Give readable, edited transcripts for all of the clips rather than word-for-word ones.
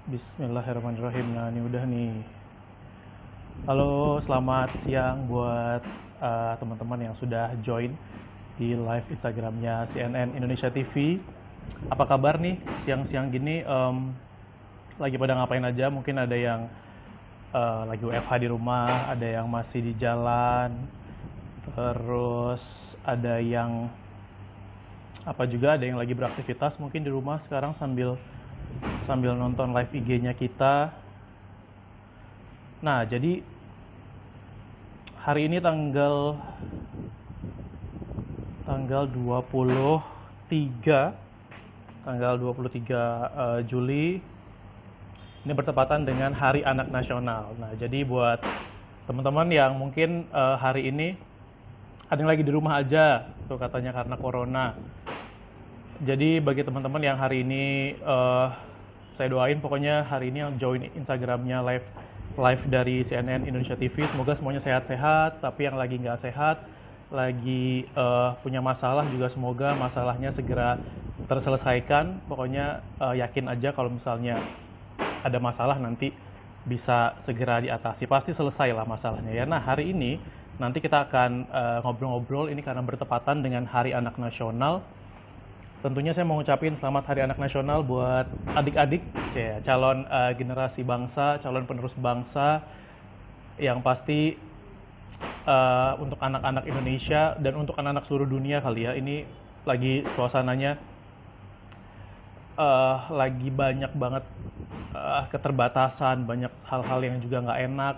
Bismillahirrahmanirrahim. Nah, ini udah nih. Halo, selamat siang buat teman-teman yang sudah join di live Instagramnya CNN Indonesia TV. Apa kabar nih siang-siang gini? Lagi pada ngapain aja? Mungkin ada yang lagi WFH di rumah, ada yang masih di jalan, terus ada yang apa juga ada yang lagi beraktivitas mungkin di rumah sekarang sambil sambil nonton live IG-nya kita. Nah, jadi hari ini tanggal tanggal 23 tanggal 23 Juli ini bertepatan dengan Hari Anak Nasional. Nah, jadi buat teman-teman yang mungkin hari ini ada yang lagi di rumah aja tuh katanya karena corona. Jadi bagi teman-teman yang hari ini saya doain pokoknya hari ini yang join Instagramnya live live dari CNN Indonesia TV, semoga semuanya sehat-sehat. Tapi yang lagi nggak sehat, lagi punya masalah juga semoga masalahnya segera terselesaikan. Pokoknya yakin aja kalau misalnya ada masalah nanti bisa segera diatasi. Pasti selesai lah masalahnya ya. Nah hari ini nanti kita akan ngobrol-ngobrol ini karena bertepatan dengan Hari Anak Nasional. Tentunya saya mau ngucapin selamat Hari Anak Nasional buat adik-adik, ya, calon generasi bangsa, calon penerus bangsa, yang pasti untuk anak-anak Indonesia dan untuk anak-anak seluruh dunia kali ya. Ini lagi suasananya lagi banyak banget keterbatasan, banyak hal-hal yang juga nggak enak,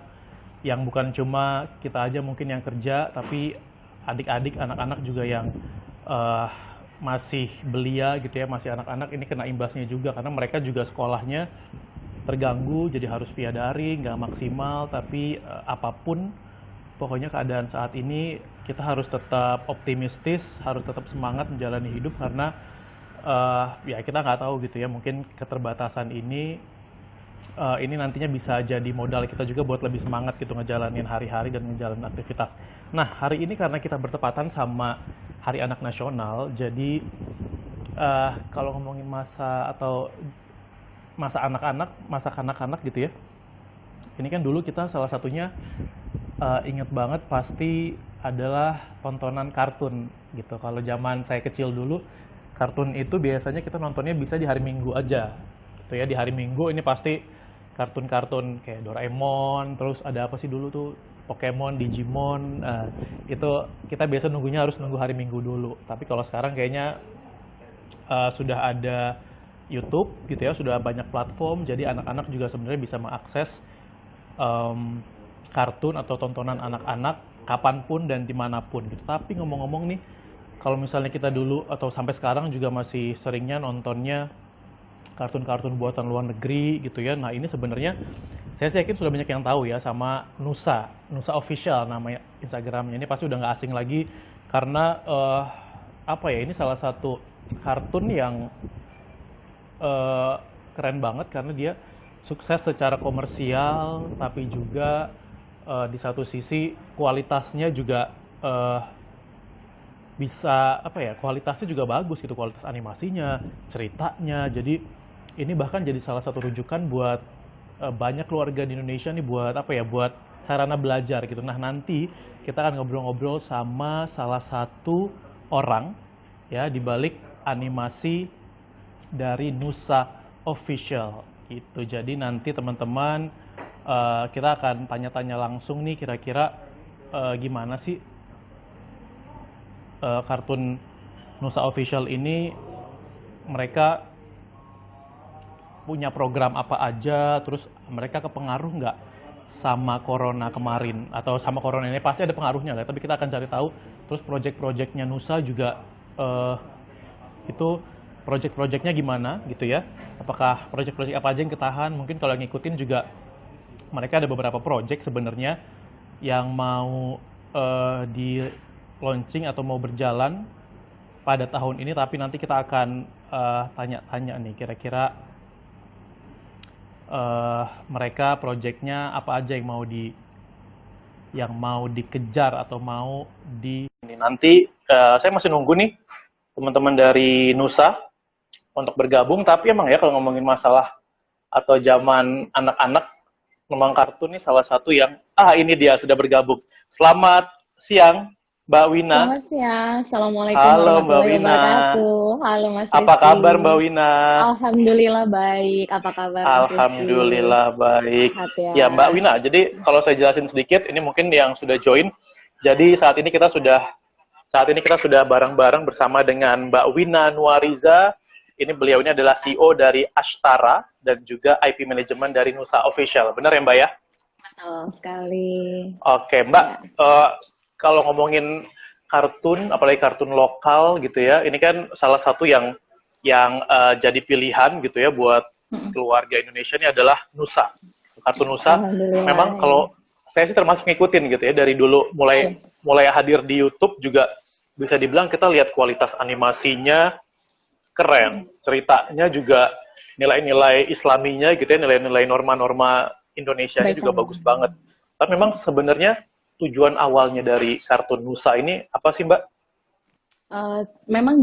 yang bukan cuma kita aja mungkin yang kerja, tapi adik-adik, anak-anak juga yang eh, masih belia gitu ya, masih anak-anak ini kena imbasnya juga karena mereka juga sekolahnya terganggu, jadi harus via daring, nggak maksimal. Tapi apapun, pokoknya keadaan saat ini kita harus tetap optimistis, harus tetap semangat menjalani hidup karena ya kita nggak tahu gitu ya, mungkin keterbatasan ini nantinya bisa jadi modal kita juga buat lebih semangat gitu ngejalanin hari-hari dan ngejalanin aktivitas. Nah, hari ini karena kita bertepatan sama Hari Anak Nasional, jadi kalau ngomongin masa atau masa anak-anak, masa kanak-kanak gitu ya, ini kan dulu kita salah satunya inget banget pasti adalah tontonan kartun gitu. Kalau zaman saya kecil dulu, kartun itu biasanya kita nontonnya bisa di hari Minggu aja gitu ya. Di hari Minggu ini pasti kartun-kartun kayak Doraemon, terus ada apa sih dulu tuh, Pokemon, Digimon. Itu kita biasa nunggunya harus nunggu hari Minggu dulu. Tapi kalau sekarang kayaknya sudah ada YouTube gitu ya, sudah banyak platform, jadi anak-anak juga sebenarnya bisa mengakses em, kartun atau tontonan anak-anak kapanpun dan dimanapun gitu. Tapi ngomong-ngomong nih, kalau misalnya kita dulu atau sampai sekarang juga masih seringnya nontonnya kartun-kartun buatan luar negeri gitu ya. Nah ini sebenarnya saya sih yakin sudah banyak yang tahu ya sama Nusa, Nusa Official namanya Instagramnya. Ini pasti udah nggak asing lagi karena apa ya, ini salah satu kartun yang eh, keren banget karena dia sukses secara komersial, tapi juga di satu sisi kualitasnya juga eh, bisa apa ya, kualitasnya juga bagus gitu, kualitas animasinya, ceritanya. Jadi ini bahkan jadi salah satu rujukan buat banyak keluarga di Indonesia nih buat apa ya, buat sarana belajar gitu. Nah nanti kita akan ngobrol-ngobrol sama salah satu orang ya di balik animasi dari Nusa Official gitu. Jadi nanti teman-teman kita akan tanya-tanya langsung nih kira-kira gimana sih kartun Nusa Official ini, mereka punya program apa aja, terus mereka kepengaruh nggak sama corona kemarin, atau sama corona ini pasti ada pengaruhnya lah, tapi kita akan cari tahu. Terus project-projectnya Nusa juga eh, itu project-projectnya gimana gitu ya, apakah project-project apa aja yang ketahan. Mungkin kalau ngikutin juga mereka ada beberapa project sebenarnya yang mau di launching atau mau berjalan pada tahun ini, tapi nanti kita akan tanya-tanya nih kira-kira mereka projectnya apa aja yang mau dikejar atau mau di ini. Nanti saya masih nunggu nih teman-teman dari Nusa untuk bergabung, tapi emang ya kalau ngomongin masalah atau zaman anak-anak, memang kartun ini salah satu yang ini dia sudah bergabung. Selamat siang, Mbak Wina. Selamat siang, Assalamualaikum Halo Mbak warahmatullahi Wina. wabarakatuh. Halo Mas Apa Rizky. kabar Mbak Wina? Alhamdulillah baik. Apa kabar Mas Rizky? Alhamdulillah baik. Sehat Ya Mbak ya. Wina, jadi kalau saya jelasin sedikit, ini mungkin yang sudah join. Jadi saat ini kita sudah bareng-bareng bersama dengan Mbak Wina Nuariza. Ini beliau ini adalah CEO dari Ashtara dan juga IP Manajemen dari Nusa Official. Benar ya Mbak ya? Betul sekali. Oke Mbak, Ya. kalau ngomongin kartun, apalagi kartun lokal gitu ya, ini kan salah satu yang jadi pilihan gitu ya buat Mm-mm. keluarga Indonesia ini adalah Nusa. Kartun Nusa, Alhamdulillah memang ya. kalau saya sih termasuk ngikutin gitu ya dari dulu mulai Mm. mulai hadir di YouTube juga bisa dibilang kita lihat kualitas animasinya keren, ceritanya juga nilai-nilai Islaminya gitu ya, nilai-nilai norma-norma Indonesianya juga Kebaikan. bagus banget. Tapi memang sebenarnya tujuan awalnya dari kartun Nusa ini apa sih Mbak? Memang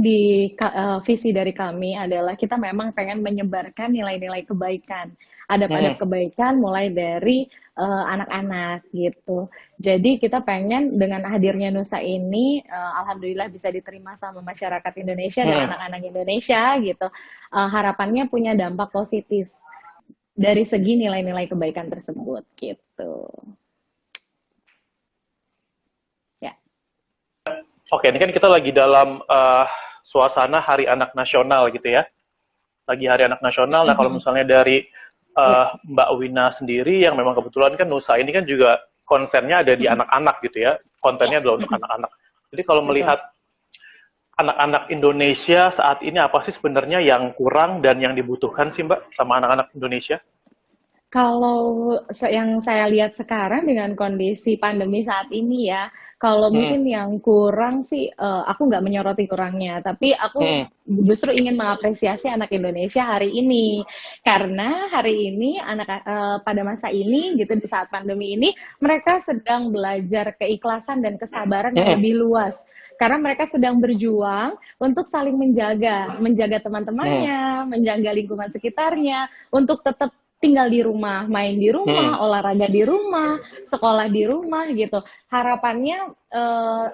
visi dari kami adalah kita memang pengen menyebarkan nilai-nilai kebaikan, adab-adab Hmm. kebaikan mulai dari anak-anak gitu. Jadi kita pengen dengan hadirnya Nusa ini, alhamdulillah bisa diterima sama masyarakat Indonesia dan Hmm. anak-anak Indonesia gitu. Harapannya punya dampak positif dari segi nilai-nilai kebaikan tersebut gitu. Ya. Oke, ini kan kita lagi dalam suasana Hari Anak Nasional gitu ya. Lagi Hari Anak Nasional. Nah, kalau misalnya dari Iya. Mbak Wina sendiri yang memang kebetulan kan Nusa ini kan juga konsennya ada di anak-anak gitu ya. Ya. Kontennya adalah untuk anak-anak. Jadi kalau Betul. melihat anak-anak Indonesia saat ini apa sih sebenarnya yang kurang dan yang dibutuhkan sih Mbak sama anak-anak Indonesia? Kalau yang saya lihat sekarang dengan kondisi pandemi saat ini ya, kalau Hmm. mungkin yang kurang sih, aku nggak menyoroti kurangnya, tapi aku Hmm. justru ingin mengapresiasi anak Indonesia hari ini. Karena hari ini pada masa ini gitu di saat pandemi ini, mereka sedang belajar keikhlasan dan kesabaran yang Hmm. lebih luas. Karena mereka sedang berjuang untuk saling menjaga Hmm. teman-temannya, menjaga lingkungan sekitarnya, untuk tetap tinggal di rumah, main di Hmm. rumah, olahraga di rumah, sekolah di rumah gitu. Harapannya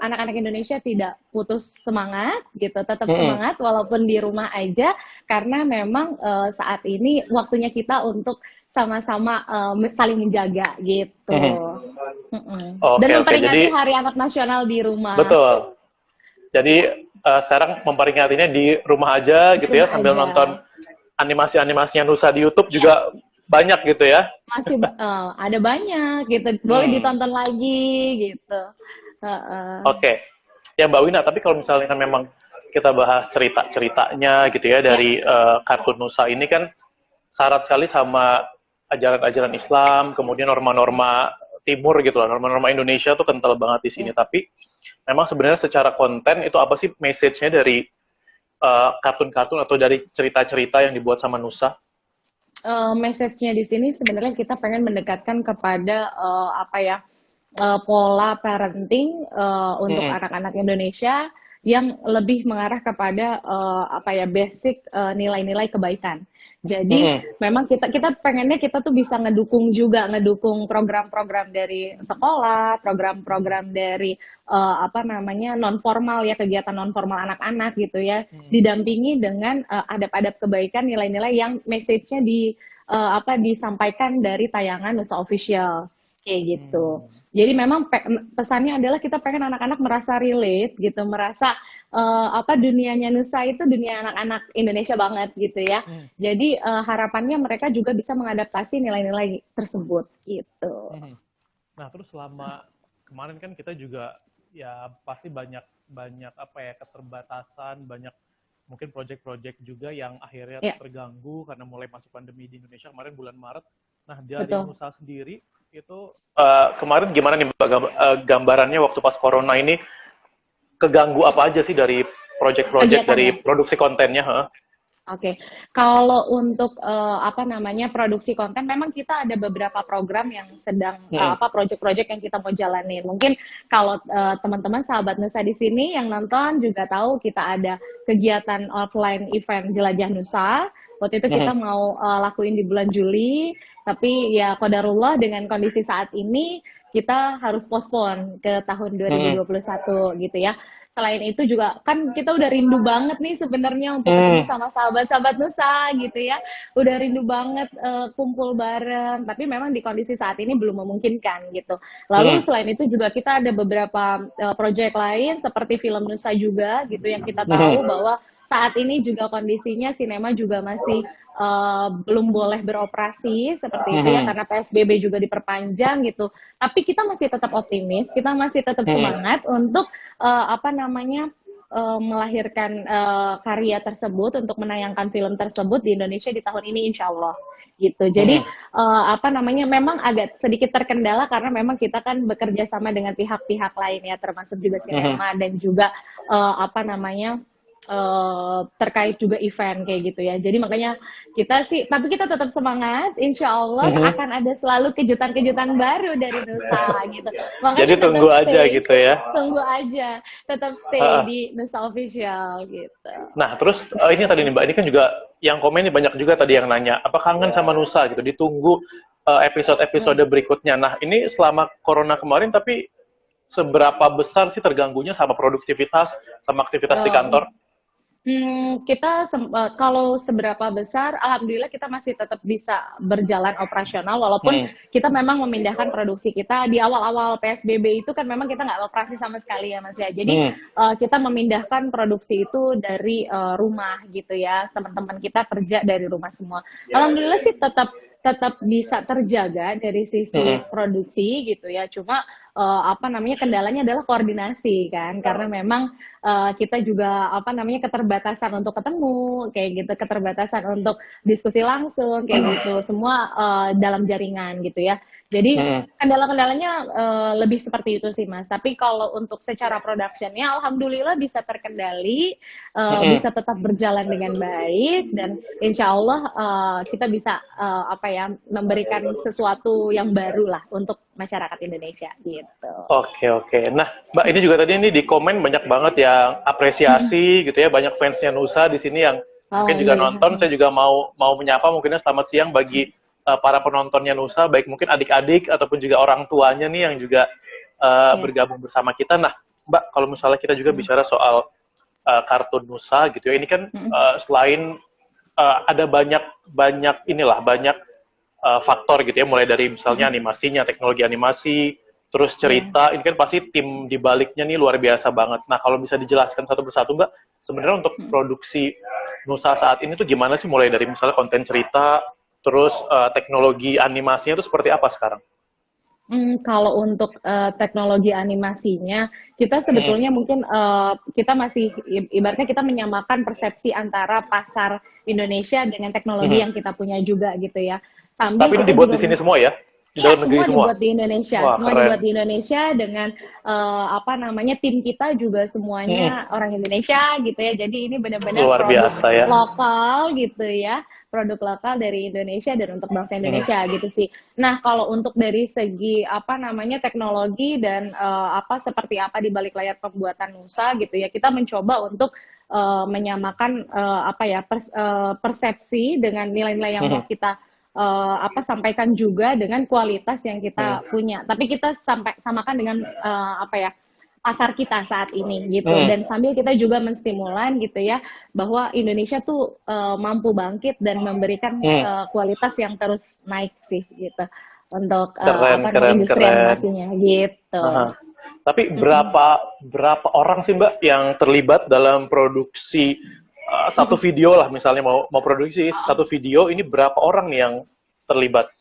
anak-anak Indonesia tidak putus semangat gitu, tetap Hmm. semangat walaupun di rumah aja karena memang saat ini waktunya kita untuk sama-sama saling menjaga gitu. Hmm. Dan Oke, oke. memperingati Jadi Hari Anak Nasional di rumah. betul. Jadi sekarang memperingatinya di rumah aja Di gitu ya rumah sambil aja. nonton animasi-animasinya Nusa di YouTube Ya, juga banyak gitu ya. masih ada banyak gitu, boleh Hmm. ditonton lagi gitu. Heeh. Oke. Ya Mbak Wina, tapi kalau misalnya kan memang kita bahas cerita-ceritanya gitu ya Ya, dari kartun Nusa ini kan syarat sekali sama ajaran-ajaran Islam, kemudian norma-norma Timur gitu lah, norma-norma Indonesia tuh kental banget di sini. ya. Tapi memang sebenarnya secara konten itu apa sih message-nya dari kartun-kartun atau dari cerita-cerita yang dibuat sama Nusa? Message-nya di sini sebenarnya kita pengen mendekatkan kepada apa ya, pola parenting untuk Hmm. anak-anak Indonesia yang lebih mengarah kepada apa ya, basic nilai-nilai kebaikan. Jadi Hmm. memang kita kita pengennya kita tuh bisa ngedukung program-program dari sekolah, program-program dari apa namanya, non formal ya, kegiatan non formal anak-anak gitu ya, Hmm. didampingi dengan adab-adab kebaikan, nilai-nilai yang message-nya apa, disampaikan dari tayangan Nusa Official kayak gitu. Hmm. Jadi memang pesannya adalah kita pengen anak-anak merasa relate gitu, merasa apa, dunianya Nusa itu dunia anak-anak Indonesia banget gitu ya. Hmm. Jadi harapannya mereka juga bisa mengadaptasi nilai-nilai tersebut gitu. Hmm. Nah, terus selama kemarin kan kita juga ya pasti banyak banyak apa ya keterbatasan, banyak mungkin project-project juga yang akhirnya Ya, terganggu karena mulai masuk pandemi di Indonesia kemarin bulan Maret. Nah, dari betul. Nusa sendiri itu kemarin gimana nih Mbak gambarannya waktu pas corona ini keganggu apa aja sih dari project-project dari Kegiatannya. produksi kontennya? Heeh. Oke, kalau untuk apa namanya produksi konten, memang kita ada beberapa program yang sedang Mm-mm. apa project-project yang kita mau jalanin. Mungkin kalau teman-teman sahabat Nusa di sini yang nonton juga tahu kita ada kegiatan offline event Jelajah Nusa. Waktu itu kita Mhm. mau lakuin di bulan Juli, tapi ya qadarullah dengan kondisi saat ini kita harus postpone ke tahun Mhm. 2021 gitu ya. Selain itu juga kan kita udah rindu banget nih sebenarnya untuk ketemu Hmm. sama sahabat-sahabat Nusa gitu ya. Udah rindu banget kumpul bareng, tapi memang di kondisi saat ini belum memungkinkan gitu. Lalu Mhm. selain itu juga kita ada beberapa proyek lain seperti film Nusa juga gitu yang kita tahu Mhm. bahwa saat ini juga kondisinya sinema juga masih belum boleh beroperasi seperti itu ya Mhm. karena PSBB juga diperpanjang gitu. Tapi kita masih tetap optimis, kita masih tetap Mhm. semangat untuk apa namanya melahirkan karya tersebut untuk menayangkan film tersebut di Indonesia di tahun ini insya Allah gitu. Jadi Mhm. apa namanya memang agak sedikit terkendala karena memang kita kan bekerja sama dengan pihak-pihak lain ya termasuk juga Mhm. sinema dan juga apa namanya terkait juga event kayak gitu ya. Jadi makanya kita sih, tapi kita tetap semangat. Insya Allah Mhm. akan ada selalu kejutan-kejutan baru dari Nusa gitu. Jadi Makanya tunggu tetap aja stay, gitu ya. tunggu aja, tetap stay Heeh. di Nusa Official gitu. Nah, terus ini tadi nih Mbak, ini kan juga yang komen ini banyak juga tadi yang nanya, apa kangen sama Nusa gitu, ditunggu episode-episode berikutnya. Nah, ini selama Corona kemarin, tapi seberapa besar sih terganggunya sama produktivitas, sama aktivitas di Oh, kantor? kita kalau seberapa besar, alhamdulillah kita masih tetap bisa berjalan operasional walaupun Hmm. kita memang memindahkan produksi kita di awal-awal PSBB itu kan memang kita nggak operasi sama sekali ya Mas ya. Jadi Hmm. kita memindahkan produksi itu dari rumah gitu ya. Teman-teman kita kerja dari rumah semua. Alhamdulillah sih tetap tetap bisa terjaga dari sisi Hmm. produksi gitu ya. Cuma apa namanya kendalanya adalah koordinasi kan karena memang kita juga apa namanya keterbatasan untuk ketemu kayak gitu, keterbatasan untuk diskusi langsung kayak gitu, semua dalam jaringan gitu ya. Jadi Hmm. kendala-kendalanya lebih seperti itu sih Mas. Tapi kalau untuk secara productionnya, alhamdulillah bisa terkendali, Hmm. bisa tetap berjalan dengan baik dan insya Allah kita bisa apa ya memberikan sesuatu yang baru lah untuk masyarakat Indonesia gitu. Oke, oke. Nah, Mbak, ini juga tadi ini di komen banyak banget yang apresiasi gitu ya, banyak fansnya Nusa di sini yang mungkin juga Alhamdulillah. nonton. Saya juga mau menyapa mungkinnya selamat siang bagi para penontonnya Nusa, baik mungkin adik-adik ataupun juga orang tuanya nih yang juga Ya. bergabung bersama kita. Nah, Mbak, kalau misalnya kita juga bicara soal kartun Nusa gitu ya, ini kan selain ada banyak banyak inilah banyak faktor gitu ya, mulai dari misalnya animasinya, teknologi animasi, terus Ya. cerita, ini kan pasti tim di baliknya nih luar biasa banget. Nah, kalau bisa dijelaskan satu persatu, Mbak, sebenarnya untuk produksi Nusa saat ini tuh gimana sih? Mulai dari misalnya konten cerita, terus teknologi animasinya itu seperti apa sekarang? Kalau untuk teknologi animasinya, kita Hmm. sebetulnya mungkin kita masih ibaratnya kita menyamakan persepsi antara pasar Indonesia dengan teknologi Hmm. yang kita punya juga gitu ya. Sambil Tapi ini kita dibuat juga di sini semua ya? Di iya, dalam negeri semua semua? dibuat di Indonesia. Wah, Semua dibuat keren. di Indonesia dengan apa namanya tim kita juga Hmm. semuanya orang Indonesia gitu ya. Jadi ini benar-benar Luar produk biasa ya. lokal gitu ya. Produk lokal dari Indonesia dan untuk bangsa Hmm. Indonesia gitu sih. Nah, kalau untuk dari segi apa namanya teknologi dan apa seperti apa di balik layar pembuatan Nusa gitu ya. Kita mencoba untuk menyamakan apa ya persepsi dengan nilai-nilai yang mau Hmm. kita apa sampaikan juga dengan kualitas yang kita Hmm. punya. Tapi kita sampai samakan dengan apa ya pasar kita saat ini gitu. Hmm. Dan sambil kita juga menstimulan gitu ya bahwa Indonesia tuh mampu bangkit dan memberikan Hmm. kualitas yang terus naik sih gitu untuk Keren, apa namanya keren, industri keren. animasinya gitu. Aha. Tapi Mm-mm. berapa orang sih Mbak yang terlibat dalam produksi satu Mm-mm. video lah, misalnya mau produksi satu video, ini berapa orang nih yang terlibat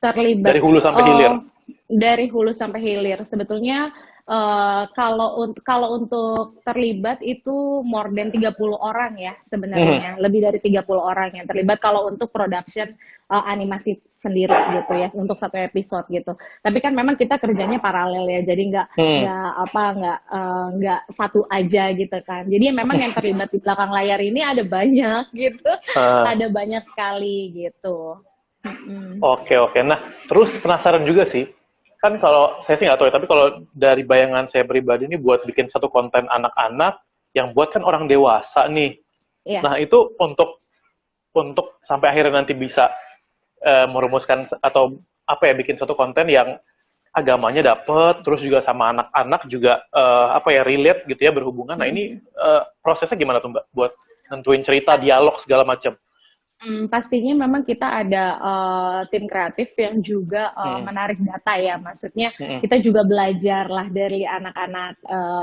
Terlibat dari hulu sampai hilir? dari hulu sampai hilir sebetulnya kalau untuk terlibat itu more than 30 orang ya Mhm. sebenarnya, lebih dari 30 orang yang terlibat kalau untuk production animasi sendiri gitu ya untuk satu episode gitu. Tapi kan memang kita kerjanya paralel ya, jadi Hmm. nggak satu aja gitu kan. Jadi memang yang terlibat di belakang layar ini ada banyak gitu, Eh, ada banyak sekali gitu. Mm-mm. oke, oke. Nah, terus penasaran juga sih. Kan kalau saya sih nggak tahu ya, tapi kalau dari bayangan saya pribadi ini buat bikin satu konten anak-anak, yang buat kan orang dewasa nih. Iya. Nah, itu untuk sampai akhirnya nanti bisa merumuskan atau apa ya, bikin satu konten yang agamanya dapet, terus juga sama anak-anak juga apa ya, relate gitu ya, berhubungan. Nah, ini Mm-mm. prosesnya gimana tuh Mbak buat nentuin cerita, dialog segala macam? Pastinya memang kita ada tim kreatif yang juga Hmm. menarik data ya. Maksudnya Hmm. kita juga belajar lah dari anak-anak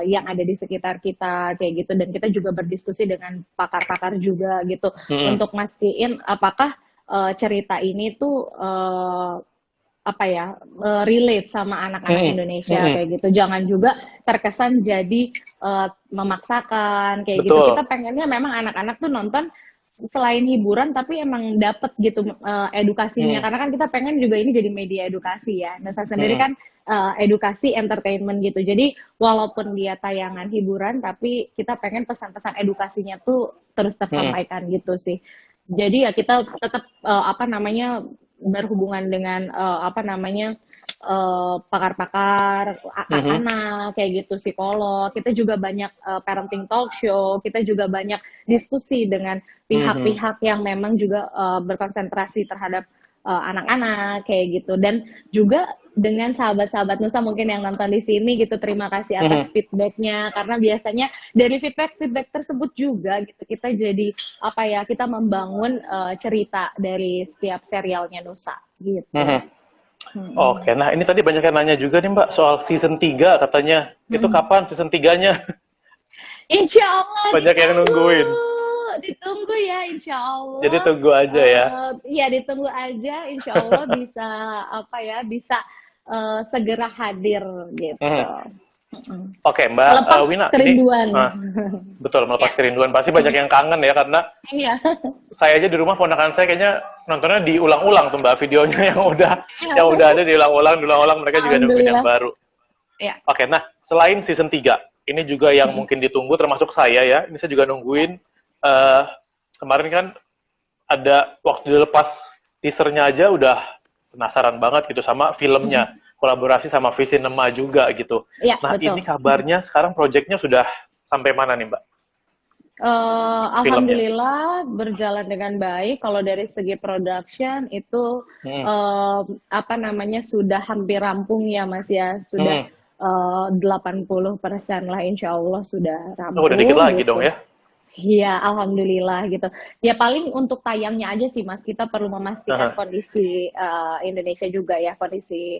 yang ada di sekitar kita kayak gitu. Dan kita juga berdiskusi dengan pakar-pakar juga gitu Hmm. untuk mastiin apakah cerita ini tuh apa ya relate sama anak-anak Hmm. Indonesia Hmm. kayak gitu. Jangan juga terkesan jadi memaksakan kayak gitu. Kita Betul. pengennya memang anak-anak tuh nonton selain hiburan tapi emang dapet gitu edukasinya Hmm. karena kan kita pengen juga ini jadi media edukasi ya. Nah, saya sendiri Hmm. kan edukasi entertainment gitu. Jadi walaupun dia tayangan hiburan tapi kita pengen pesan-pesan edukasinya tuh terus Hmm. tersampaikan gitu sih. Jadi ya kita tetap apa namanya berhubungan dengan apa namanya pakar-pakar Hmm. anak kayak gitu, psikolog. Kita juga banyak parenting talk show. Kita juga banyak diskusi dengan Hmm. pihak-pihak yang memang juga berkonsentrasi terhadap anak-anak kayak gitu. Dan juga dengan sahabat-sahabat Nusa mungkin yang nonton di sini gitu, terima kasih Hmm. atas feedbacknya karena biasanya dari feedback tersebut juga gitu kita jadi apa ya, kita membangun cerita dari setiap serialnya Nusa gitu. Hmm. Mm-mm. Oke, nah ini tadi banyak yang nanya juga nih Mbak soal season 3 katanya. Itu Mm-mm. kapan season 3-nya? Insya Allah Banyak yang nungguin. ditunggu ya, Insya Jadi Allah. tunggu aja ya. Ya ditunggu aja, Insya Allah bisa apa ya, bisa segera hadir gitu. Mhm. Mm-mm. Oke, Mbak Melepas Wina, ini kerinduan. betul Ya, melepas kerinduan. Pasti banyak mm, yang kangen ya, karena iya, saya aja di rumah ponakan saya kayaknya nontonnya diulang-ulang tuh Mbak videonya yang iya. udah ada diulang-ulang mereka juga nungguin yang Alhamdulillah. baru. Ya. Oke, nah selain season 3 ini juga yang Mm-mm. mungkin ditunggu termasuk saya ya. Ini saya juga nungguin eh kemarin kan ada waktu dilepas teasernya aja udah penasaran banget gitu sama filmnya, Mm-mm. kolaborasi sama Visinema juga gitu. Iya, Nah ini betul. kabarnya sekarang proyeknya sudah sampai mana nih Mbak filmnya? Alhamdulillah berjalan dengan baik. Kalau dari segi production itu Hmm. apa namanya sudah hampir rampung ya Mas ya. Sudah Hmm. 80% lah insya Allah sudah Oh, udah dikit rampung lagi dong gitu. ya. Iya, alhamdulillah gitu. Ya paling untuk tayangnya aja sih Mas, kita perlu memastikan Aha. kondisi Indonesia juga ya, kondisi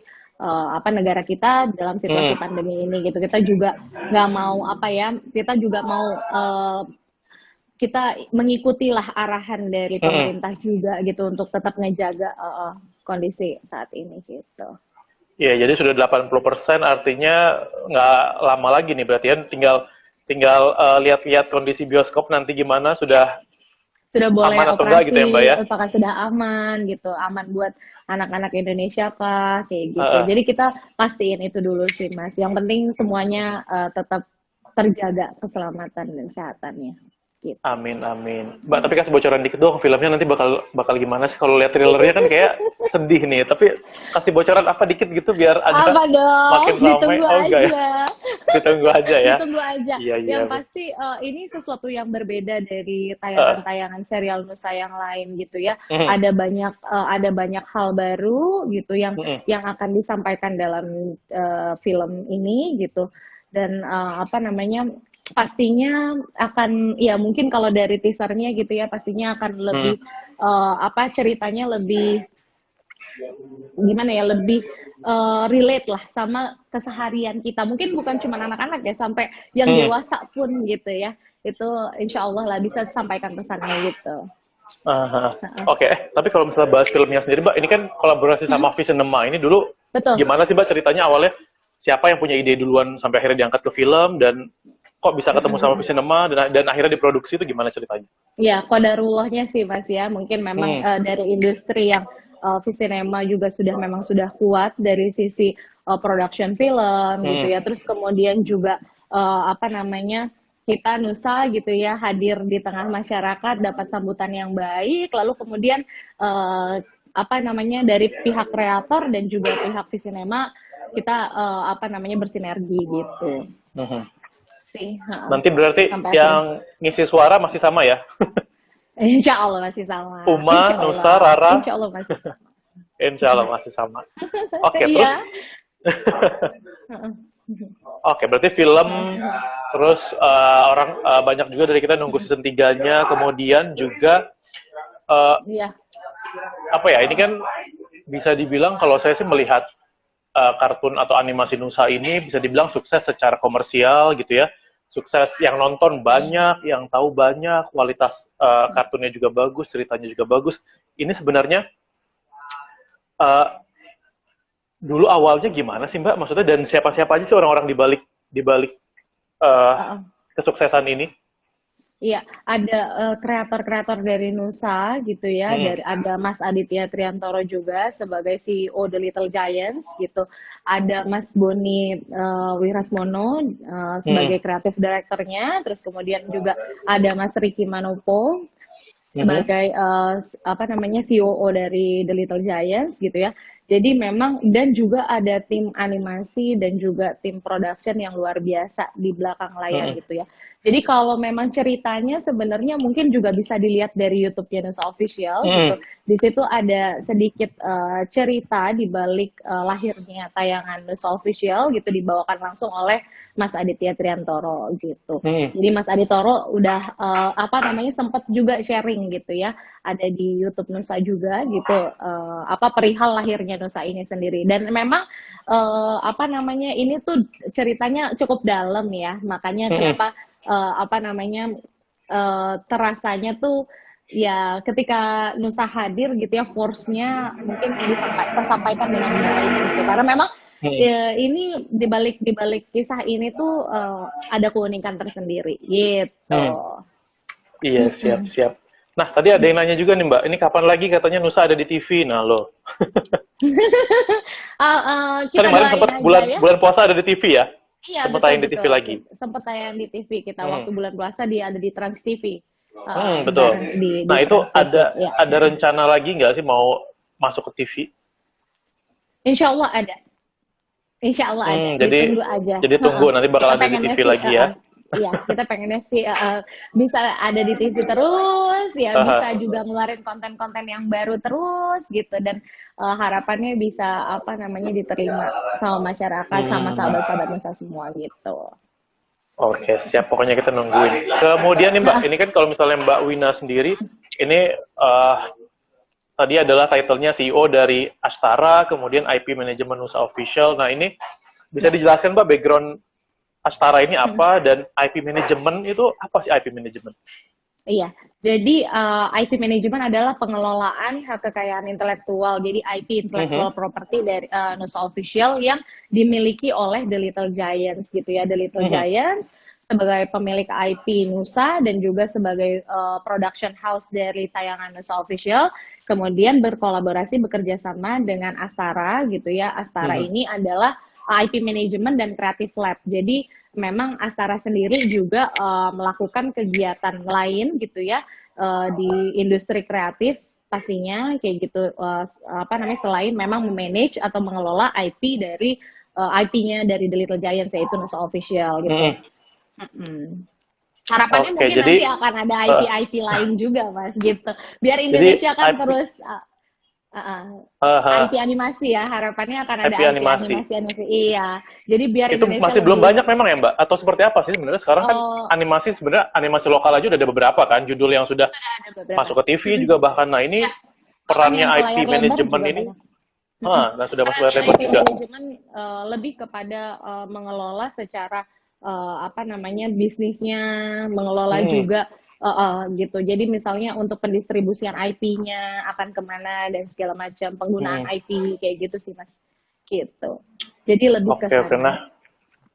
apa negara kita dalam situasi Hmm. pandemi ini gitu. Kita juga nggak mau apa ya, kita juga mau kita mengikutilah arahan dari Hmm. pemerintah juga gitu untuk tetap ngejaga kondisi saat ini gitu. Ya, jadi sudah 80% artinya nggak lama lagi nih berarti ya. Tinggal tinggal lihat-lihat kondisi bioskop nanti gimana, Ya, sudah sudah boleh aman atau enggak gitu ya Mbak operasi, ya. apakah sudah aman gitu, aman buat anak-anak Indonesia kah, kayak gitu. Heeh. Jadi kita pastiin itu dulu sih Mas. Yang penting semuanya tetap terjaga keselamatan dan kesehatannya. Gitu. Amin, amin. Mbak, tapi kasih bocoran dikit dong, filmnya nanti bakal bakal gimana sih? Kalau lihat trailernya kan kayak sedih nih, tapi kasih bocoran apa dikit gitu biar Apa ada dong? makin ramai. Ditunggu Oh enggak ya? aja. Ditunggu aja ya. Ditunggu aja. Iya, iya. Yang pasti ini sesuatu yang berbeda dari Heeh. tayangan-tayangan serial Nusa yang lain gitu ya. Mhm. Ada banyak hal baru gitu Mhm. yang akan disampaikan dalam film ini gitu. Dan apa namanya? Pastinya akan ya mungkin kalau dari teasernya gitu ya pastinya akan Mhm. lebih apa ceritanya lebih gimana ya lebih relate lah sama keseharian kita mungkin bukan cuma anak-anak ya sampai yang Mhm. dewasa pun gitu ya itu insya Allah lah bisa sampaikan pesannya gitu. Aha. Heeh. Oke, tapi kalau misalnya bahas filmnya sendiri, Mbak, ini kan kolaborasi Hmm, sama Visinema. Ini dulu betul. gimana sih, Mbak, ceritanya awalnya? siapa yang punya ide duluan sampai akhirnya diangkat ke film, dan kok bisa ketemu sama Visinema dan akhirnya diproduksi, itu gimana ceritanya? Ya, qadarullahnya sih Mas ya. Mungkin memang Hmm, dari industri yang Visinema juga memang sudah kuat dari sisi production film gitu hmm, ya. Terus kemudian juga apa namanya, kita Nusa gitu ya hadir di tengah masyarakat, dapat sambutan yang baik. Lalu kemudian eh, apa namanya, dari pihak kreator dan juga pihak Visinema kita apa namanya, bersinergi gitu hmm. sih. Heeh. Nanti berarti Sampai akhirnya. yang ngisi suara masih sama ya? Insya Allah masih sama. Uma, Nusa, Rara, Insya Allah masih sama. insya Allah masih sama. Oke, terus Iya. oke, berarti film, terus orang banyak juga dari kita nunggu season 3-nya, kemudian juga Iya. apa ya? Ini kan bisa dibilang kalau saya sih melihat kartun atau animasi Nusa ini bisa dibilang sukses secara komersial gitu ya. Sukses, yang nonton banyak, yang tahu banyak, kualitas kartunnya juga bagus, ceritanya juga bagus. Ini sebenarnya uh, dulu awalnya gimana sih Mbak? Maksudnya, dan siapa-siapa aja sih orang-orang di balik uh, Uh-uh. kesuksesan ini? Iya, ada kreator-kreator dari Nusa gitu ya, Hmm, dari ada Mas Aditya Triantoro juga sebagai CEO The Little Giants gitu. Ada Mas Boni Wirasmono hmm, sebagai kreatif direkturnya, terus kemudian juga ada Mas Ricky Manopo hmm, sebagai apa namanya, COO dari The Little Giants gitu ya. Jadi memang, dan juga ada tim animasi dan juga tim production yang luar biasa di belakang layar hmm, gitu ya. Jadi kalau memang ceritanya sebenarnya mungkin juga bisa dilihat dari YouTube Nusa Official gitu. hmm, Di situ ada sedikit cerita di balik lahirnya tayangan Nusa Official gitu, dibawakan langsung oleh Mas Aditya Triantoro gitu. hmm, Jadi Mas Aditoro udah apa namanya, sempat juga sharing gitu ya, ada di YouTube Nusa juga gitu, apa perihal lahirnya Nusa ini sendiri. Dan memang apa namanya, ini tuh ceritanya cukup dalam ya, makanya hmm, kenapa apa namanya, terasanya tuh ya ketika Nusa hadir gitu ya, force-nya mungkin tersampaikan dengan baik gitu. Karena memang hmm. ya, ini di balik kisah ini tuh ada keunikan tersendiri gitu. Hmm. Iya, siap, Mm-mm. siap. Nah, tadi ada yang nanya juga nih Mbak, ini kapan lagi katanya Nusa ada di TV? Nah, loh. Kan Kita kemarin doain sempat aja bulan ya. bulan puasa ada di TV ya? Iya, Sempat betul tayang di TV betul. lagi. Sempat tayang di TV kita waktu Hmm. bulan puasa, dia ada di Trans TV. Betul. Bareng di Nah, itu Trans TV. Ya. ada rencana lagi nggak sih mau masuk ke TV? Insya Allah ada. Insya Allah ada, Jadi ditunggu aja. tunggu nanti bakal Kita ada di pengennya TV sih, lagi ya. iya, kita pengennya sih bisa ada di TV terus, ya bisa Haha. juga ngeluarin konten-konten yang baru terus gitu, dan harapannya bisa apa namanya, diterima sama masyarakat, sama Hmm. sahabat-sahabat Nusa semua gitu. Oke, siap. Pokoknya kita nungguin. Kemudian nih Mbak, ini kan kalau misalnya Mbak Wina sendiri, ini tadi adalah title-nya CEO dari Astara, kemudian IP Manajemen Nusa Official. Nah, ini bisa Ya. dijelaskan Mbak background Astara ini apa, dan IP Manajemen itu apa sih IP Manajemen? Iya, jadi IP management adalah pengelolaan hak kekayaan intelektual. Jadi IP, Mhm, intellectual property dari Nusa Official yang dimiliki oleh The Little Giants gitu ya. The Little mhm, Giants sebagai pemilik IP Nusa dan juga sebagai production house dari tayangan Nusa Official, kemudian berkolaborasi bekerja sama dengan Astara gitu ya. Astara mhm, ini adalah IP management dan creative lab. Jadi memang Astara sendiri juga melakukan kegiatan lain gitu ya di industri kreatif pastinya kayak gitu, apa namanya, selain memang memanage atau mengelola IP dari IP-nya dari The Little Giants yaitu Nusa Official gitu. mhm. Mm-mm. Harapannya Oke, mungkin nanti akan ada eh, IP-IP lain juga Mas gitu. Biar jadi Indonesia kan IP, terus IP animasi ya, harapannya akan ada IP IP animasi. animasi animasi. Iya. Jadi biar Itu Indonesia masih belum lebih banyak memang ya Mbak? Atau seperti apa sih sebenarnya? Sekarang kan uh, animasi, sebenarnya animasi lokal aja udah ada beberapa kan, judul yang sudah sudah ada beberapa. masuk ke TV Mm-mm. juga bahkan. Nah, Ya, ini bahkan perannya yang ke IP layar lebar manajemen juga ini, banyak. Mm-mm. nah sudah masuk layar Perannya lebar IP juga. manajemen lebih kepada mengelola secara apa namanya, bisnisnya, mengelola Hmm, juga gitu. Jadi misalnya untuk pendistribusian IP-nya akan kemana dan segala macam penggunaan hmm. IP kayak gitu sih Mas. gitu. Jadi lebih ke Oke, oke. sana.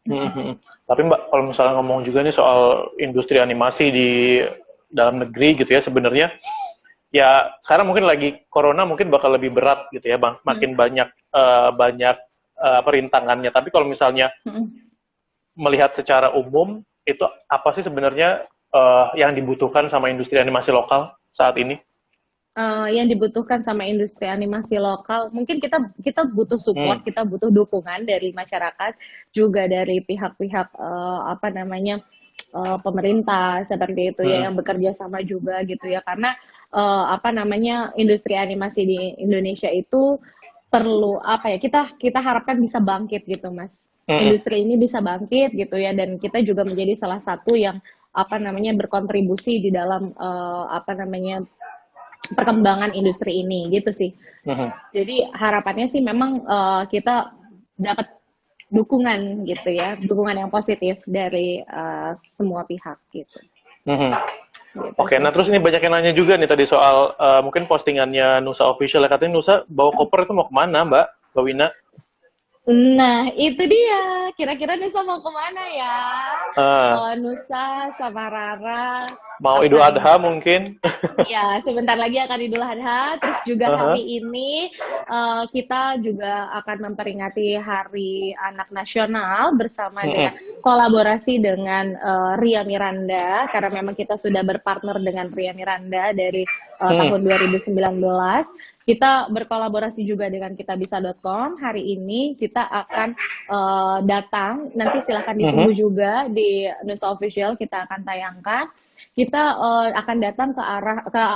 Nah, tapi Mbak, kalau misalnya ngomong juga nih soal industri animasi di dalam negeri gitu ya, sebenarnya ya sekarang mungkin lagi corona mungkin bakal lebih berat gitu ya, Bang. Mm, Makin banyak banyak perintangannya. Tapi kalau misalnya mm. melihat secara umum, itu apa sih sebenarnya yang dibutuhkan sama industri animasi lokal saat ini? Yang dibutuhkan sama industri animasi lokal, mungkin kita kita butuh support, Hmm. kita butuh dukungan dari masyarakat, juga dari pihak-pihak apa namanya pemerintah seperti itu ya, Hmm. yang bekerja sama juga gitu ya, karena apa namanya industri animasi di Indonesia itu perlu apa ya, kita kita harapkan bisa bangkit gitu Mas. Hmm. Industri ini bisa bangkit gitu ya, dan kita juga menjadi salah satu yang apa namanya berkontribusi di dalam apa namanya perkembangan industri ini gitu sih. Hmm. Jadi harapannya sih memang kita dapat dukungan gitu ya, dukungan yang positif dari semua pihak gitu. Hmm. Gitu Oke, sih. nah terus ini banyak yang nanya juga nih tadi soal mungkin postingannya Nusa Official ya, katanya Nusa bawa koper itu mau kemana Mbak, Mbak Wina? Nah, itu dia. Kira-kira Nusa mau kemana ya? Eh, Nusa sama Rara mau Idul akan Adha mungkin? ya, sebentar lagi akan Idul Adha. Terus juga Aha. hari ini kita juga akan memperingati Hari Anak Nasional bersama dengan Mm-mm. kolaborasi dengan Ria Miranda, karena memang kita sudah berpartner dengan Ria Miranda dari Mm-mm. tahun 2019. Kita berkolaborasi juga dengan kitabisa.com. Hari ini kita akan datang. Nanti silahkan ditunggu Mhm. juga di Nusa Official. Kita akan tayangkan. Kita akan datang ke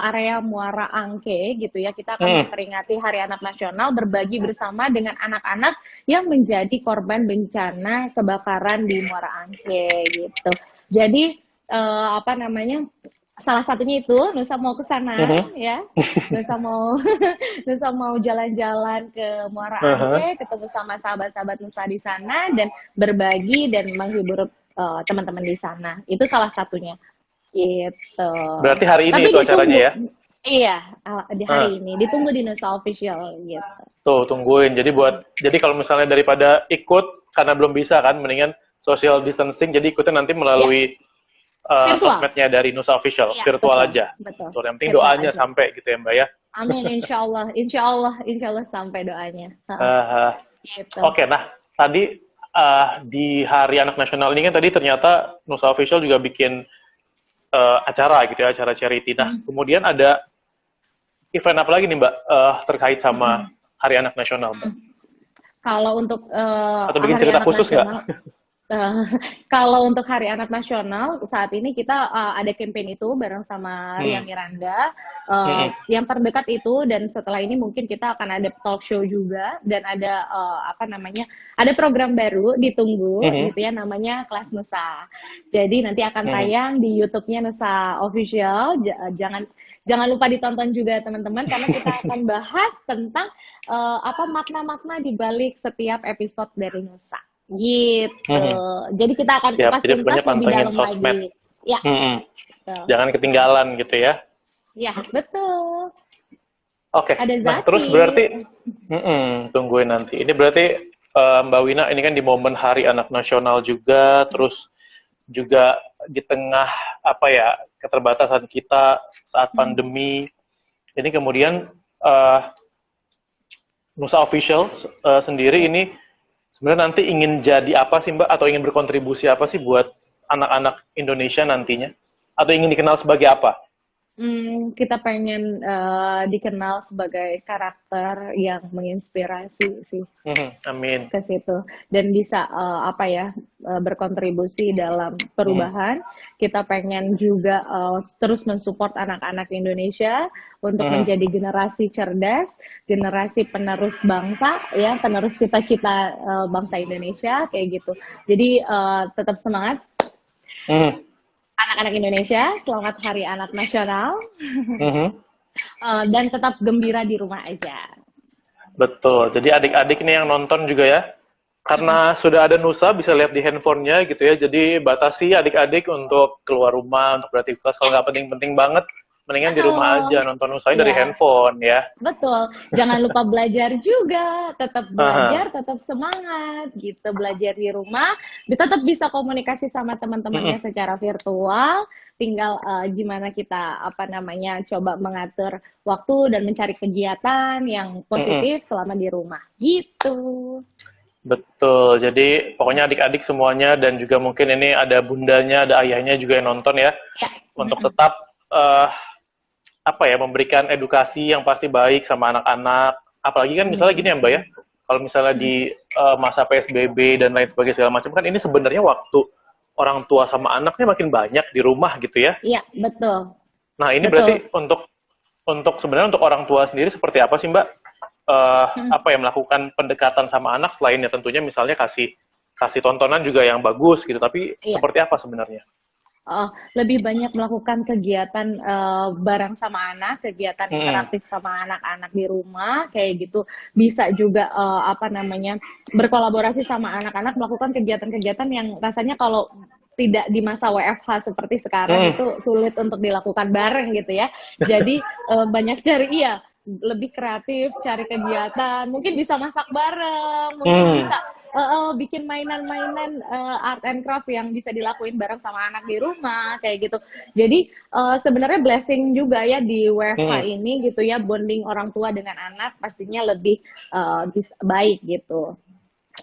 area Muara Angke gitu ya. Kita akan Mm. memperingati Hari Anak Nasional, berbagi bersama dengan anak-anak yang menjadi korban bencana kebakaran di Muara Angke gitu. Jadi apa namanya? Salah satunya itu Nusa mau ke sana Mhm. ya. Nusa mau Nusa mau jalan-jalan ke Muara Aha. Angke, ketemu sama sahabat-sahabat Nusa di sana dan berbagi dan menghibur teman-teman di sana. Itu salah satunya. Gitu. Berarti hari ini Tapi itu acaranya ditunggu. ya? Iya, di Ah, hari ini. Ditunggu di Nusa Official gitu. tuh tungguin. Jadi kalau misalnya daripada ikut karena belum bisa kan, mendingan social distancing. Jadi ikutnya nanti Ya, melalui virtual. sosmednya dari Nusa Official, Iya, virtual betul. aja. Betul. Betul. Yang penting Virtual doanya aja. sampai gitu ya Mbak ya. Amin, insya Allah. Insya Allah, insya Allah sampai doanya. Heeh, Ah, gitu. Oke, nah tadi di Hari Anak Nasional ini kan tadi ternyata Nusa Official juga bikin acara gitu ya, acara charity. Nah, Mm, kemudian ada event apa lagi nih Mbak terkait mm, sama mm. Hari Anak Nasional Mbak? Kalau untuk Atau bikin Hari cerita Anak khusus nggak? Nasional, eh, kalau untuk Hari Anak Nasional saat ini kita ada campaign itu bareng sama Ria Hmm. Miranda. Mm-mm. Yang terdekat itu, dan setelah ini mungkin kita akan ada talk show juga dan ada apa namanya, ada program baru ditunggu Mhm. gitu ya, namanya Kelas Nusa. Jadi nanti akan Mhm. tayang di YouTube-nya Nusa Official. Jangan jangan lupa ditonton juga teman-teman, karena kita akan bahas tentang apa makna-makna di balik setiap episode dari Nusa. Gitu. Mhm. Jadi kita akan Siap, kupas jadi pokoknya tuntas lebih pantengin dalam sosmed. lagi. Ya, Mhm. betul. Jangan ketinggalan gitu ya. Ya, betul. Oke, Ada nah terus Zaki. berarti, tungguin nanti. Ini berarti Mbak Wina ini kan di momen Hari Anak Nasional juga, terus juga di tengah apa ya keterbatasan kita saat pandemi. Ini kemudian eh, Nusa Official sendiri ini sebenarnya nanti ingin jadi apa sih Mbak? Atau ingin berkontribusi apa sih buat anak-anak Indonesia nantinya? Atau ingin dikenal sebagai apa? Kita pengen dikenal sebagai karakter yang menginspirasi sih Amin. ke situ, dan bisa apa ya, berkontribusi dalam Mhm. perubahan. Kita pengen juga terus mensupport anak-anak Indonesia untuk Mhm. menjadi generasi cerdas, generasi penerus bangsa ya, penerus cita-cita bangsa Indonesia kayak gitu. Jadi tetap semangat Mhm. anak-anak Indonesia, selamat Hari Anak Nasional. Mhm. Dan tetap gembira di rumah aja. Betul. Jadi adik-adik nih yang nonton juga ya, Mm-mm. karena sudah ada Nusa bisa lihat di handphonenya gitu ya. Jadi batasi adik-adik untuk keluar rumah untuk beraktivitas kalau nggak penting-penting banget. mendingan di rumah Betul. aja nonton Nusanya dari Iya. handphone ya. Betul, jangan lupa belajar juga, tetap Aha. belajar, tetap semangat gitu, belajar di rumah, tetap bisa komunikasi sama teman-temannya Mm-mm. secara virtual, tinggal gimana kita apa namanya coba mengatur waktu dan mencari kegiatan yang Mm-mm. positif selama di rumah gitu. Betul. Jadi pokoknya adik-adik semuanya dan juga mungkin ini ada bundanya, ada ayahnya juga yang nonton ya, Ya, untuk mm-mm. tetap apa ya, memberikan edukasi yang pasti baik sama anak-anak. Apalagi kan misalnya gini ya Mbak ya, kalau misalnya Mm. di masa PSBB dan lain sebagainya segala macam kan ini sebenarnya waktu orang tua sama anaknya makin banyak di rumah gitu ya. Iya, betul, Nah ini betul. berarti untuk sebenarnya untuk orang tua sendiri seperti apa sih Mbak? Mm. Apa ya, melakukan pendekatan sama anak selain ya tentunya misalnya kasih kasih tontonan juga yang bagus gitu. Tapi Iya. seperti apa sebenarnya? Lebih banyak melakukan kegiatan bareng sama anak, kegiatan Mm-mm. interaktif sama anak-anak di rumah, kayak gitu. Bisa juga apa namanya berkolaborasi sama anak-anak melakukan kegiatan-kegiatan yang rasanya kalau tidak di masa WFH seperti sekarang Mm. itu sulit untuk dilakukan bareng gitu ya. Jadi banyak cari iya lebih kreatif, cari kegiatan, mungkin bisa masak bareng, mungkin Mm. bisa bikin mainan-mainan art and craft yang bisa dilakuin bareng sama anak di rumah kayak gitu. Jadi sebenarnya blessing juga ya di WFH Mm. ini gitu ya, bonding orang tua dengan anak pastinya lebih baik gitu.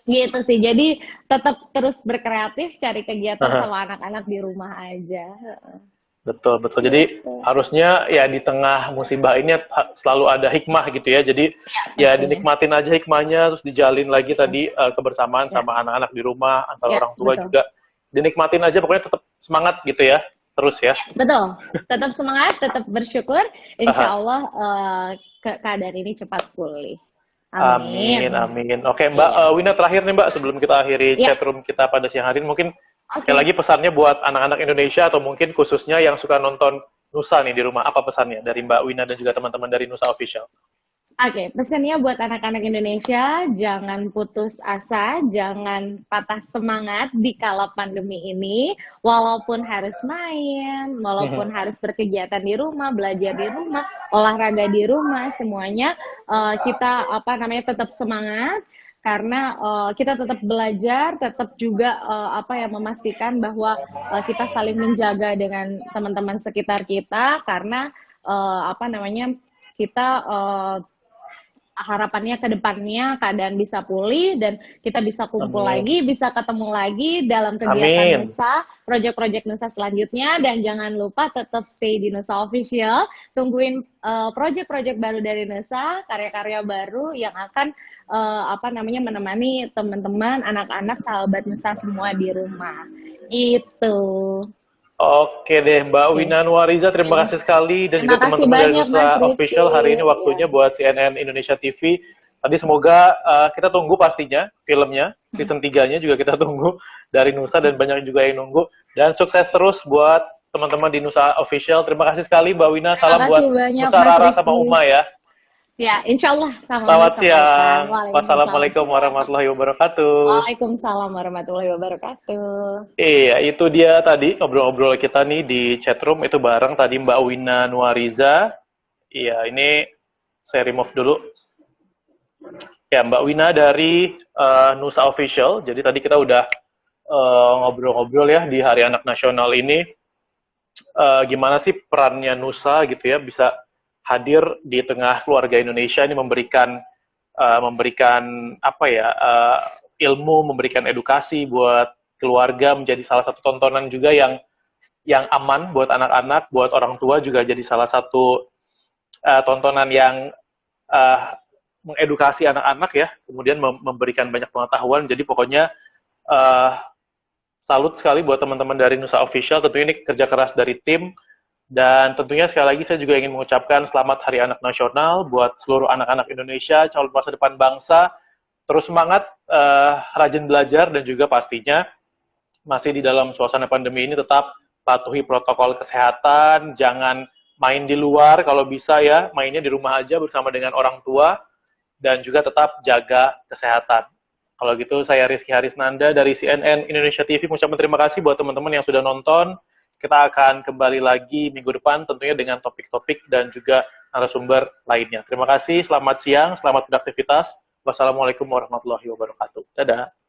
Gitu sih. Jadi tetap terus berkreatif, cari kegiatan Aha. sama anak-anak di rumah aja. Betul, betul. Jadi Gitu. harusnya ya di tengah musibah ini selalu ada hikmah gitu ya. Jadi Ya ya pastinya. dinikmatin aja hikmahnya, terus dijalin lagi Betul. tadi kebersamaan Ya, sama anak-anak di rumah, antara ya orang tua betul. juga. Dinikmatin aja, pokoknya tetap semangat gitu ya. Terus ya. Betul. Tetap semangat, tetap bersyukur. Insya Aha. Allah keadaan ini cepat pulih. Amin, Amin. amin. Oke, Mbak Iya. Wina, terakhir nih Mbak, sebelum kita akhiri Ya, chatroom kita pada siang hari ini, mungkin sekali oke. lagi pesannya buat anak-anak Indonesia atau mungkin khususnya yang suka nonton Nusa nih di rumah, apa pesannya dari Mbak Wina dan juga teman-teman dari Nusa Official? Oke, pesannya buat anak-anak Indonesia, jangan putus asa, jangan patah semangat di kala pandemi ini, walaupun harus main, walaupun harus berkegiatan di rumah, belajar di rumah, olahraga di rumah, semuanya kita apa namanya tetap semangat karena kita tetap belajar, tetap juga apa ya memastikan bahwa kita saling menjaga dengan teman-teman sekitar kita karena apa namanya kita harapannya ke depannya keadaan bisa pulih dan kita bisa kumpul Amin. lagi, bisa ketemu lagi dalam kegiatan Amin. Nusa, proyek-proyek Nusa selanjutnya dan jangan lupa tetap stay di Nusa Official, tungguin proyek-proyek baru dari Nusa, karya-karya baru yang akan apa namanya menemani teman-teman, anak-anak, sahabat Nusa semua di rumah. Gitu. Oke deh, Mbak Oke. Wina Nuariza, terima kasih sekali. Dan Terima juga kasih teman-teman dari banyak Mas Nusa Rizky. Official hari ini Ya. waktunya buat CNN Indonesia TV. Tadi semoga kita tunggu pastinya filmnya, season 3-nya juga kita tunggu dari Nusa dan banyak juga yang nunggu. Dan sukses terus buat teman-teman di Nusa Official. Terima kasih sekali Mbak Wina, Terima salam kasih buat banyak Nusa Mas Rara sama Rizky. Uma ya. Ya, insya Allah sama Selamat sampaikan. siang. Waalaikumsalam. Wassalamualaikum warahmatullahi wabarakatuh. Waalaikumsalam warahmatullahi wabarakatuh. Iya, itu dia tadi ngobrol-ngobrol kita nih di chatroom itu bareng tadi Mbak Wina Nuariza. Iya, ini saya remove dulu. Ya, Mbak Wina dari Nusa Official. Jadi tadi kita udah ngobrol-ngobrol ya di Hari Anak Nasional ini. Gimana sih perannya Nusa gitu ya bisa hadir di tengah keluarga Indonesia ini memberikan apa ya ilmu, memberikan edukasi buat keluarga, menjadi salah satu tontonan juga yang aman buat anak-anak, buat orang tua juga jadi salah satu tontonan yang mengedukasi anak-anak ya, kemudian memberikan banyak pengetahuan. Jadi pokoknya salut sekali buat teman-teman dari Nusa Official. Tentunya ini kerja keras dari tim. Dan tentunya sekali lagi saya juga ingin mengucapkan selamat Hari Anak Nasional buat seluruh anak-anak Indonesia, calon masa depan bangsa. Terus semangat, rajin belajar, dan juga pastinya masih di dalam suasana pandemi ini tetap patuhi protokol kesehatan, jangan main di luar, kalau bisa ya mainnya di rumah aja bersama dengan orang tua, dan juga tetap jaga kesehatan. Kalau gitu saya Rizky Harisnanda dari CNN Indonesia TV mengucapkan terima kasih buat teman-teman yang sudah nonton. Kita akan kembali lagi minggu depan tentunya dengan topik-topik dan juga narasumber lainnya. Terima kasih, selamat siang, selamat beraktivitas. Wassalamualaikum warahmatullahi wabarakatuh. Dadah.